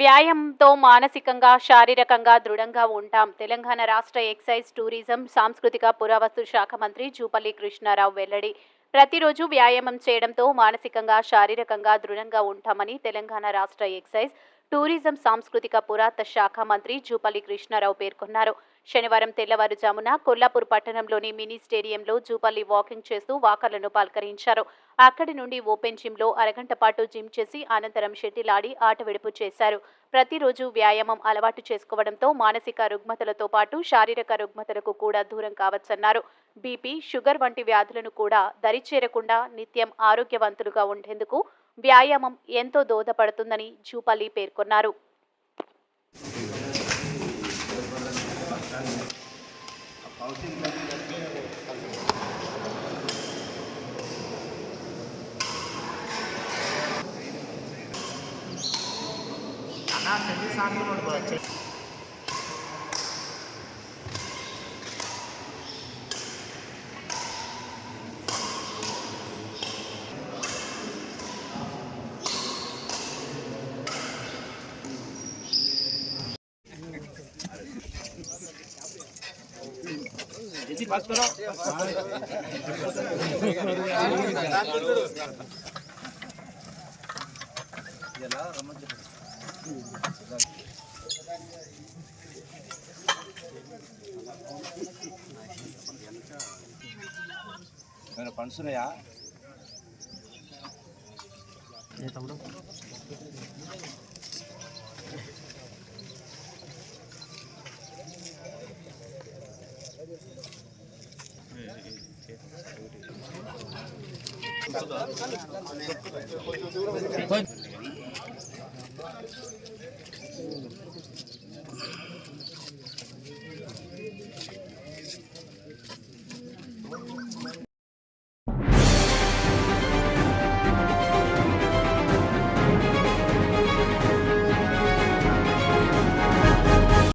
వ్యాయామంతో మానసికంగా, శారీరకంగా దృఢంగా ఉంటాం. తెలంగాణ రాష్ట్ర ఎక్సైజ్, టూరిజం, సాంస్కృతిక పురావస్తు శాఖ మంత్రి జూపల్లి కృష్ణారావు వెల్లడి. ప్రతిరోజు వ్యాయామం చేయడంతో మానసికంగా, శారీరకంగా దృఢంగా ఉంటామని తెలంగాణ రాష్ట్ర ఎక్సైజ్, టూరిజం, సాంస్కృతిక పురాతత్వ శాఖ మంత్రి జూపల్లి కృష్ణారావు పేర్కొన్నారు. శనివారం తెల్లవారుజామున కొల్లాపూర్ పట్టణంలోని మినీ స్టేడియంలో జూపల్లి వాకింగ్ చేస్తూ వాకర్లను పలకరించారు. అక్కడి నుండి ఓపెన్ జిమ్లో అరగంట పాటు జిమ్ చేసి అనంతరం షటిల్ ఆడి ఆట విడుపు చేశారు. ప్రతిరోజు వ్యాయామం అలవాటు చేసుకోవడంతో మానసిక రుగ్మతలతో పాటు శారీరక రుగ్మతలకు కూడా దూరం కావచ్చన్నారు. బీపీ, షుగర్ వంటి వ్యాధులను కూడా దరిచేరకుండా నిత్యం ఆరోగ్యవంతులుగా ఉండేందుకు వ్యాయామం ఎంతో దోహదపడుతుందని జూపల్లి పేర్కొన్నారు. पास करो मेरा पंचुनया ये तमड़ो